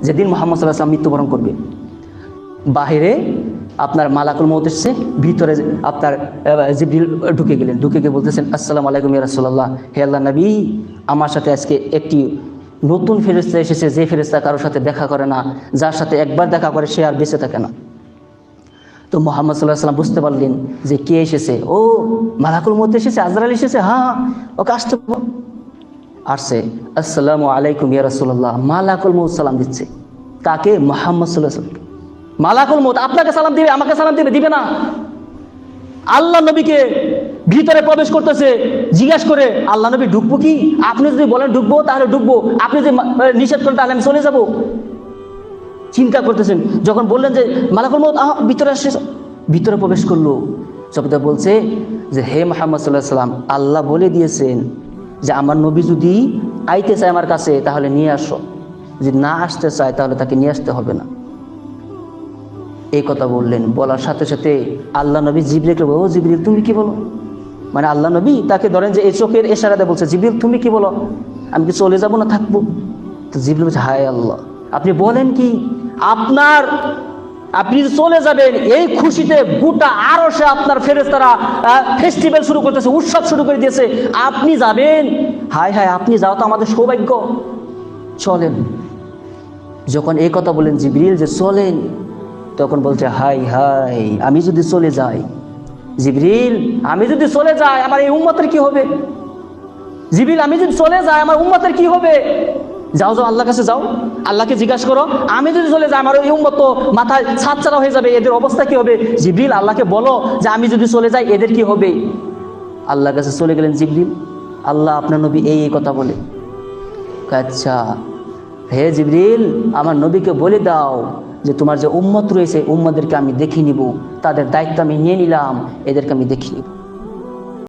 যেদিন মুহাম্মদ সাল্লাল্লাহু আলাইহি ওয়াসাল্লাম মৃত্যুবরণ করবে, বাহিরে আপনার মালাকুল মউত এসেছে, ভিতরে আপনার জিবরিল ঢুকে গেলেন, ঢুকে গিয়ে বলতেছেন আসসালামু আলাইকুম ইয়া রাসূলুল্লাহ, হে আল্লাহর নবী, আমার সাথে আজকে একটি নতুন ফেরেশতা এসেছে, যে ফেরেশতা কারোর সাথে দেখা করে না, যার সাথে একবার দেখা করে সে আর বেঁচে থাকে না। তো মুহাম্মদ সাল্লাল্লাহু আলাইহি ওয়াসাল্লাম বুঝতে পারলেন যে কে এসেছে, ও মালাকুল মউত এসেছে, আজরাইল এসেছে, হ্যাঁ ওকে আসতে আসছে। আসসালামু আলাইকুম ইয়া রাসূলুল্লাহ, মালাকুল মউত সালাম দিচ্ছে। কাকে? মুহাম্মদ সাল্লাল্লাহু আলাইহি ওয়াসাল্লাম। মালাকুল মউত আপনাকে সালাম দিবে, আমাকে সালাম দিবে? দিবে না। আল্লাহ নবীকে ভিতরে প্রবেশ করতেছে, জিজ্ঞাসা করে আল্লাহ নবী ঢুকবো কি? আপনি যদি বলেন ঢুকবো তাহলে ঢুকবো, আপনি যদি নিষেধ করেন তাহলে আমি চলে যাব। চিন্তা করতেছেন, যখন বললেন যে মালাকুল মউত ভিতরে আসছে, ভিতরে প্রবেশ করলো, সবটা বলছে যে হে মুহাম্মদ সাল্লাল্লাহু আলাইহি ওয়াসাল্লাম, আল্লাহ বলে দিয়েছেন যে আমার নবী যদি আইতে চায় আমার কাছে তাহলে নিয়ে আসো, যদি না আসতে চায় তাহলে তাকে নিয়ে আসতে হবে না। এই কথা বললেন, বলার সাথে সাথে আল্লাহ নবী জিবরিলকে বলল, ও জিবরিল তুমি কি বলো? মানে আল্লাহ নবী তাকে ধরেন যে এই চোখের ইশারাতে বলছে, জিবরিল তুমি কি বলো, আমি কি চলে যাব না থাকবো? তো জিবরিল বলছে, হায় আল্লাহ, আপনি বলেন কি? আপনি চলে যাবেন এই খুশিতে গোটা আরশে আপনার ফেরেশতারা ফেস্টিভ্যাল শুরু করতেছে, উৎসব শুরু করে দিয়েছে, আপনি যাবেন? হায় হায়, আপনি যাও তো আমাদের সৌভাগ্য, চলেন। যখন এই কথা বলেন জিবরিল যে চলেন, তখন বলছে হাই হাই, আমি যদি চলে যাই, জিবরিল আমি যদি চলে যাই আমার এই উম্মতের কি হবে? জিবরিল আমি যদি চলে যাই আমার উম্মতের কি হবে? যাও যাও, আল্লাহর কাছে যাও, আল্লাহকে জিজ্ঞাসা করো, আমি যদি চলে যাই আমার এই উম্মত তো মাথায় ছাড়ছাড়া হয়ে যাবে, এদের অবস্থা কি হবে? জিবরিল আল্লাহকে বলো যে আমি যদি চলে যাই এদের কি হবে? আল্লাহর কাছে চলে গেলেন জিবরিল, আল্লাহ আপনার নবী এই কথা বলে। আচ্ছা হে জিবরিল, আমার নবীকে বলে দাও যে তোমার যে উম্মত রয়েছে উম্মতদেরকে আমি দেখে নিব, তাদের দায়িত্ব আমি নিয়ে নিলাম, এদেরকে আমি দেখে নিব।